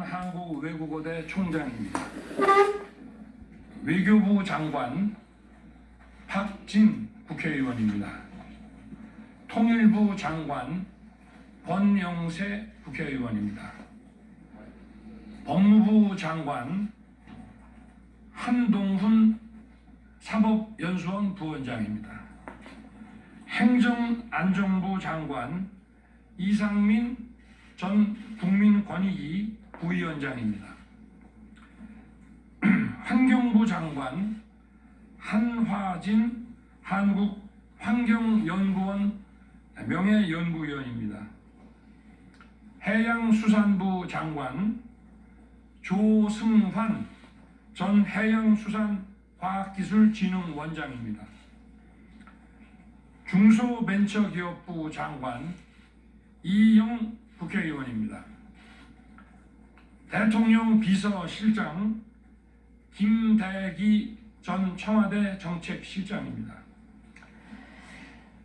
한국외국어대 총장입니다. 외교부 장관 박진 국회의원입니다. 통일부 장관 권영세 국회의원입니다. 법무부 장관 한동훈 사법연수원 부원장입니다. 행정안전부 장관 이상민 전 국민권익위 부위원장입니다. 환경부 장관 한화진 한국환경연구원 명예연구위원입니다. 해양수산부 장관 조승환 전 해양수산과학기술진흥원장입니다. 중소벤처기업부 장관 이영 국회의원입니다. 대통령 비서실장 김대기 전 청와대 정책실장입니다.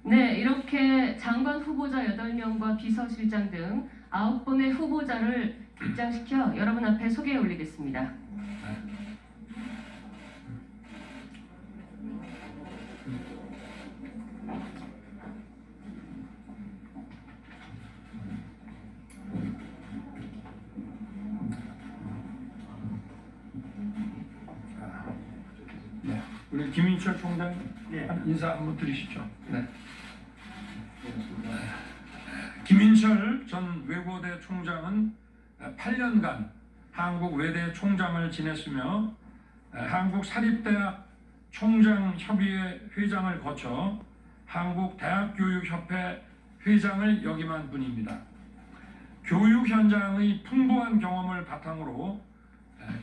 네, 이렇게 장관 후보자 8명과 비서실장 등 9분의 후보자를 입장시켜 여러분 앞에 소개해 올리겠습니다. 우리 김인철 총장 인사 한번 드리시죠. 네. 김인철 전 외고대 총장은 8년간 한국외대 총장을 지냈으며 한국사립대학 총장협의회 회장을 거쳐 한국대학교육협회 회장을 역임한 분입니다. 교육 현장의 풍부한 경험을 바탕으로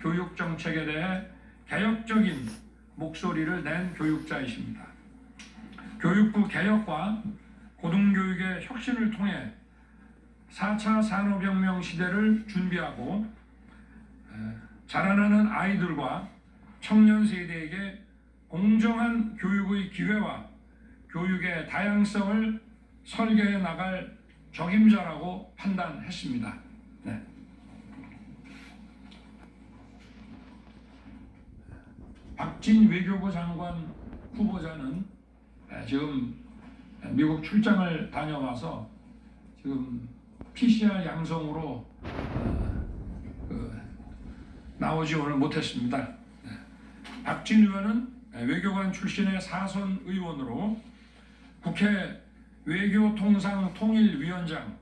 교육정책에 대해 개혁적인 목소리를 낸 교육자이십니다. 교육부 개혁과 고등교육의 혁신을 통해 4차 산업혁명 시대를 준비하고 자라나는 아이들과 청년 세대에게 공정한 교육의 기회와 교육의 다양성을 설계해 나갈 적임자라고 판단했습니다. 네. 박진 외교부 장관 후보자는 지금 미국 출장을 다녀와서 지금 PCR 양성으로 나오지 오늘 못했습니다. 박진 의원은 외교관 출신의 사선 의원으로 국회 외교통상통일위원장,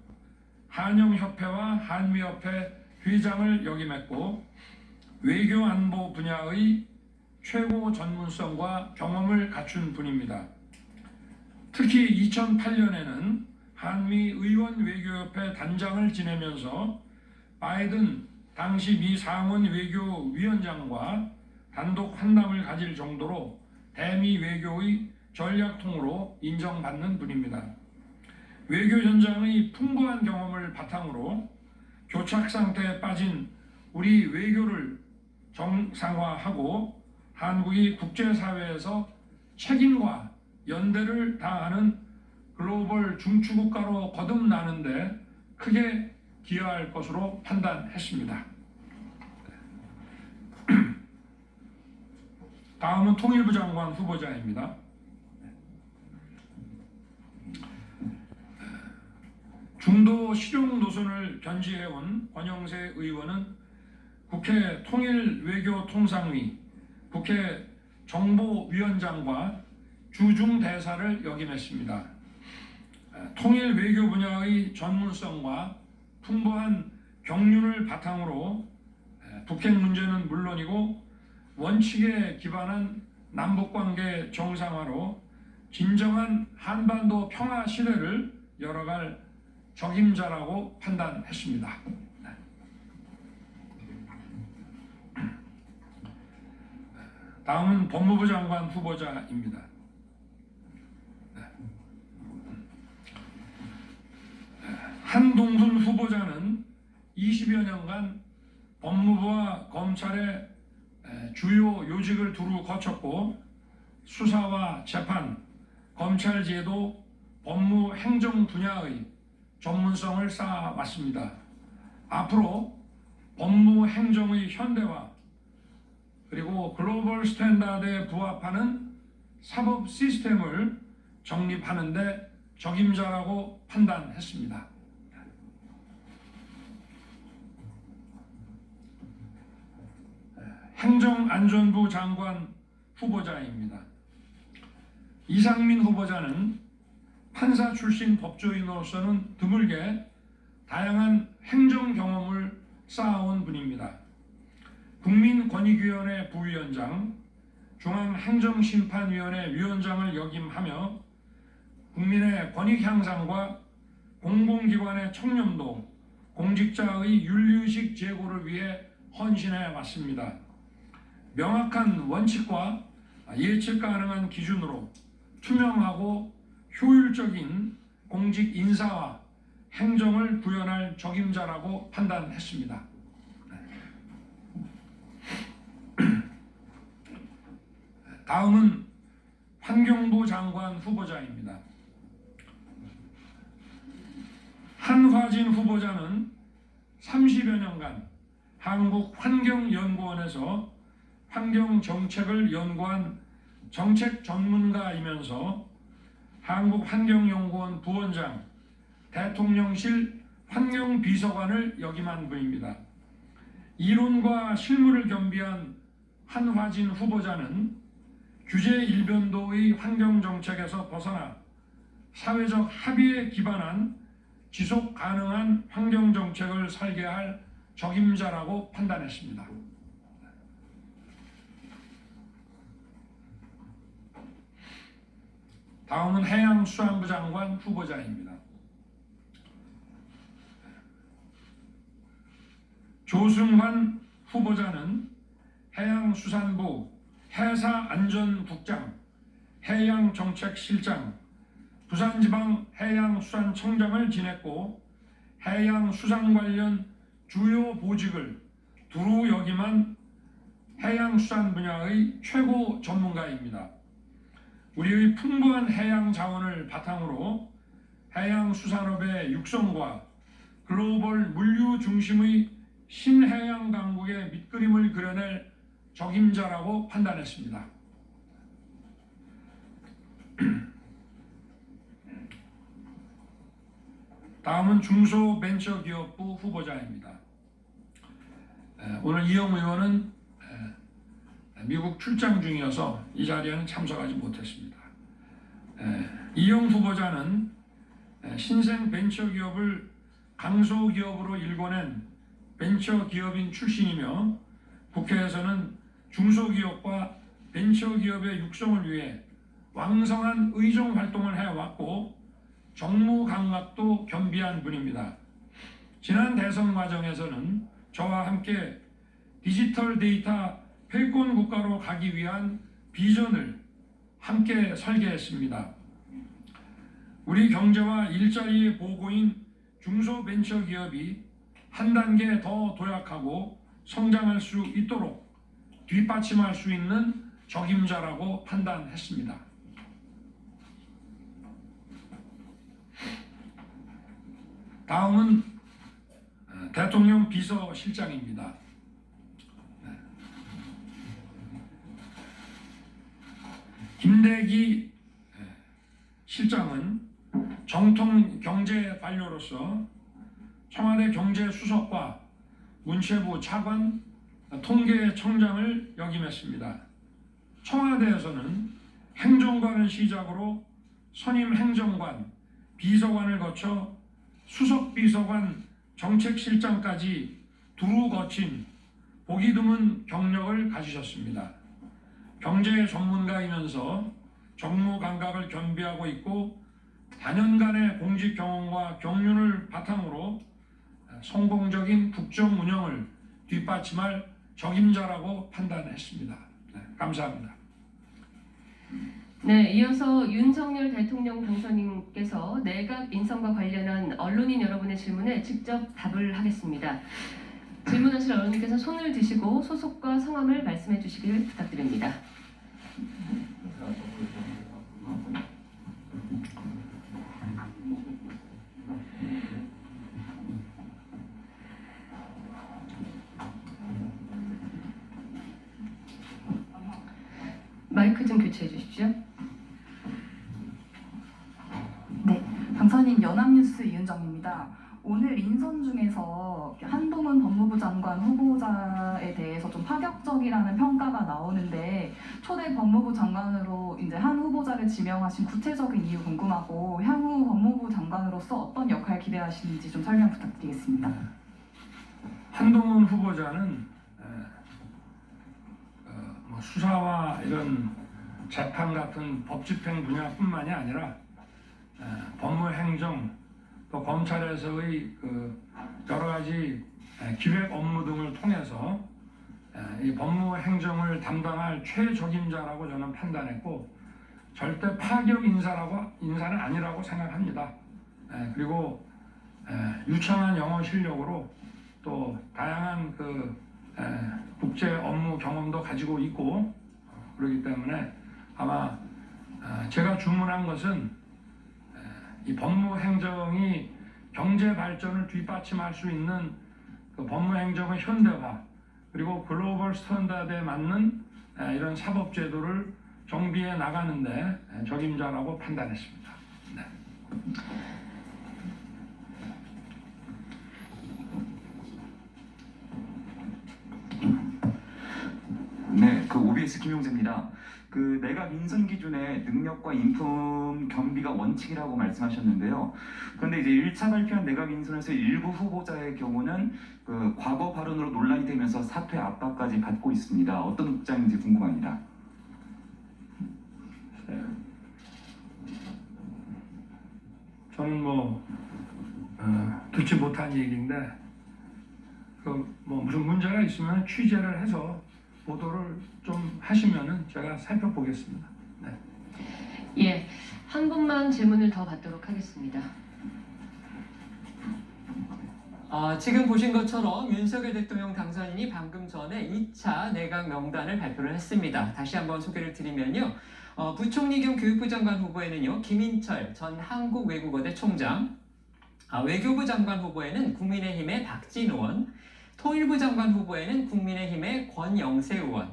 한영협회와 한미협회 회장을 역임했고 외교안보 분야의 최고 전문성과 경험을 갖춘 분입니다. 특히 2008년에는 한미의원외교협회 단장을 지내면서 바이든 당시 미 상원 외교위원장과 단독 환담을 가질 정도로 대미 외교의 전략통으로 인정받는 분입니다. 외교 현장의 풍부한 경험을 바탕으로 교착 상태에 빠진 우리 외교를 정상화하고 한국이 국제사회에서 책임과 연대를 다하는 글로벌 중추국가로 거듭나는데 크게 기여할 것으로 판단했습니다. 다음은 통일부 장관 후보자입니다. 중도 실용 노선을 견지해온 권영세 의원은 국회 통일외교통상위, 국회 정보위원장과 주중대사를 역임했습니다. 통일 외교 분야의 전문성과 풍부한 경륜을 바탕으로 북핵 문제는 물론이고 원칙에 기반한 남북관계 정상화로 진정한 한반도 평화 시대를 열어갈 적임자라고 판단했습니다. 다음은 법무부 장관 후보자입니다. 한동훈 후보자는 20여 년간 법무부와 검찰의 주요 요직을 두루 거쳤고 수사와 재판, 검찰제도, 법무 행정 분야의 전문성을 쌓아왔습니다. 앞으로 법무 행정의 현대화, 그리고 글로벌 스탠다드에 부합하는 사법 시스템을 정립하는 데 적임자라고 판단했습니다. 행정안전부 장관 후보자입니다. 이상민 후보자는 판사 출신 법조인으로서는 드물게 다양한 행정 경험을 쌓아온 분입니다. 국민권익위원회 부위원장, 중앙행정심판위원회 위원장을 역임하며 국민의 권익 향상과 공공기관의 청렴도, 공직자의 윤리의식 제고를 위해 헌신해 왔습니다. 명확한 원칙과 예측 가능한 기준으로 투명하고 효율적인 공직 인사와 행정을 구현할 적임자라고 판단했습니다. 다음은 환경부 장관 후보자입니다. 한화진 후보자는 30여 년간 한국환경연구원에서 환경정책을 연구한 정책 전문가이면서 한국환경연구원 부원장, 대통령실 환경비서관을 역임한 분입니다. 이론과 실무를 겸비한 한화진 후보자는 규제 일변도의 환경정책에서 벗어나 사회적 합의에 기반한 지속 가능한 환경정책을 설계할 적임자라고 판단했습니다. 다음은 해양수산부 장관 후보자입니다. 조승환 후보자는 해양수산부 해사안전국장, 해양정책실장, 부산지방해양수산청장을 지냈고 해양수산 관련 주요 보직을 두루 역임한 해양수산 분야의 최고 전문가입니다. 우리의 풍부한 해양 자원을 바탕으로 해양수산업의 육성과 글로벌 물류 중심의 신해양 강국의 밑그림을 그려낼 적임자라고 판단했습니다. 다음은 중소벤처기업부 후보자입니다. 오늘 이영 의원은 미국 출장 중이어서 이 자리에는 참석하지 못했습니다. 이영 후보자는 신생 벤처기업을 강소기업으로 일궈낸 벤처기업인 출신이며 국회에서는 중소기업과 벤처기업의 육성을 위해 왕성한 의정 활동을 해왔고 정무 감각도 겸비한 분입니다. 지난 대선 과정에서는 저와 함께 디지털 데이터 패권 국가로 가기 위한 비전을 함께 설계했습니다. 우리 경제와 일자리의 보고인 중소벤처기업이 한 단계 더 도약하고 성장할 수 있도록 뒷받침할 수 있는 적임자라고 판단했습니다. 다음은 대통령 비서실장입니다. 김대기 실장은 정통 경제 관료로서 청와대 경제수석과 문체부 차관, 통계청장을 역임했습니다. 청와대에서는 행정관을 시작으로 선임 행정관, 비서관을 거쳐 수석비서관, 정책실장까지 두루 거친 보기 드문 경력을 가지셨습니다. 경제 전문가이면서 정무 감각을 겸비하고 있고 다년간의 공직 경험과 경륜을 바탕으로 성공적인 국정 운영을 뒷받침할 적임자라고 판단했습니다. 감사합니다. 네, 이어서 윤석열 대통령 당선인께서 내각 인선과 관련한 언론인 여러분의 질문에 직접 답을 하겠습니다. 질문하실 언론인께서 손을 드시고 소속과 성함을 말씀해 주시길 부탁드립니다. 말씀 교체해 주십시오. 네, 당선인 연합뉴스 이은정입니다. 오늘 인선 중에서 한동훈 법무부 장관 후보자에 대해서 좀 파격적이라는 평가가 나오는데 초대 법무부 장관으로 이제 한 후보자를 지명하신 구체적인 이유 궁금하고 향후 법무부 장관으로서 어떤 역할 기대하시는지 좀 설명 부탁드리겠습니다. 한동훈 후보자는 뭐 수사와 이런 재판 같은 법집행 분야뿐만이 아니라 법무행정 또 검찰에서의 그 여러 가지 기획 업무 등을 통해서 이 법무행정을 담당할 최적임자라고 저는 판단했고 절대 파격 인사는 아니라고 생각합니다. 그리고 유창한 영어 실력으로 또 다양한 그 국제 업무 경험도 가지고 있고 그렇기 때문에 아마 제가 주문한 것은 이 법무행정이 경제 발전을 뒷받침할 수 있는 그 법무행정의 현대화 그리고 글로벌 스탠다드에 맞는 이런 사법제도를 정비해 나가는데 적임자라고 판단했습니다. 네. 네, 그 OBS 김용재입니다. 그 내각 인선 기준의 능력과 인품 겸비가 원칙이라고 말씀하셨는데요. 그런데 이제 1차 발표한 내각 인선에서 일부 후보자의 경우는 그 과거 발언으로 논란이 되면서 사퇴 압박까지 받고 있습니다. 어떤 입장인지 궁금합니다. 저는 뭐 듣지 못한 얘기인데 그 뭐 무슨 문제가 있으면 취재를 해서 보도를 좀 하시면은 제가 살펴보겠습니다. 네. 예, 한 분만 질문을 더 받도록 하겠습니다. 지금 보신 것처럼 윤석열 대통령 당선인이 방금 전에 2차 내각 명단을 발표를 했습니다. 다시 한번 소개를 드리면요. 부총리 겸 교육부 장관 후보에는요. 김인철 전 한국외국어대 총장, 외교부 장관 후보에는 국민의힘의 박진 의원, 통일부 장관 후보에는 국민의힘의 권영세 의원,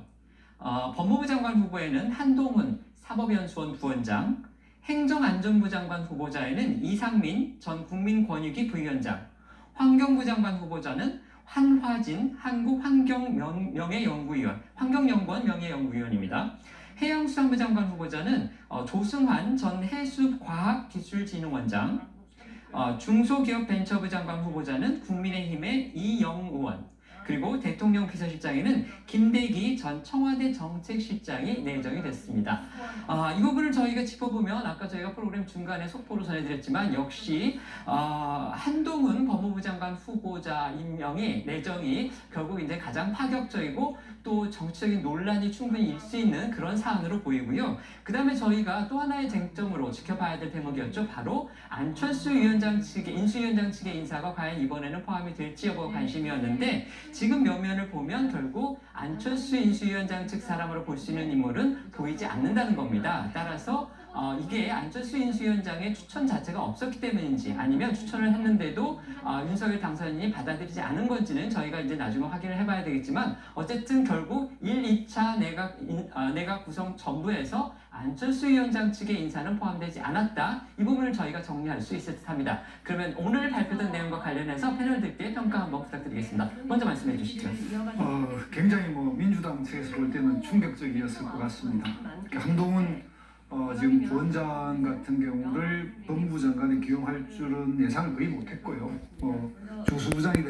법무부 장관 후보에는 한동훈 사법연수원 부원장, 행정안전부 장관 후보자에는 이상민 전 국민권익위 부위원장, 환경부 장관 후보자는 한화진 환경연구원 명예연구위원입니다. 해양수산부 장관 후보자는 조승환 전 해수과학기술진흥원장, 중소기업벤처부 장관 후보자는 국민의힘의 이영우 의원, 그리고 대통령 비서실장에는 김대기 전 청와대 정책실장이 내정이 됐습니다. 이 부분을 저희가 짚어보면 아까 저희가 프로그램 중간에 속보로 전해드렸지만 역시 한동훈 법무부 장관 후보자 임명이 내정이 결국 이제 가장 파격적이고 또 정치적인 논란이 충분히 있을 수 있는 그런 사안으로 보이고요. 그 다음에 저희가 또 하나의 쟁점으로 지켜봐야 될 대목이었죠. 바로 안철수 위원장 측의 인수위원장 측의 인사가 과연 이번에는 포함이 될지 여부가 관심이었는데 지금 면면을 보면 결국 안철수 인수위원장 측 사람으로 볼 수 있는 인물은 보이지 않는다는 겁니다. 따라서 이게 안철수 인수위원장의 추천 자체가 없었기 때문인지 아니면 추천을 했는데도 윤석열 당선인이 받아들이지 않은 건지는 저희가 이제 나중에 확인을 해봐야 되겠지만 어쨌든 결국 1, 2차 내각 구성 전부에서 안철수 위원장 측의 인사는 포함되지 않았다. 이 부분을 저희가 정리할 수 있을 듯합니다. 그러면 오늘 발표된 내용과 관련해서 패널들께 평가 한번 부탁드리겠습니다. 먼저 말씀해 주시죠. 굉장히 뭐 민주당 측에서 볼 때는 충격적이었을 것 같습니다. 한동훈 지금 부원장 같은 경우를 법무부 장관에 기용할 줄은 예상을 거의 못했고요. 주수부장이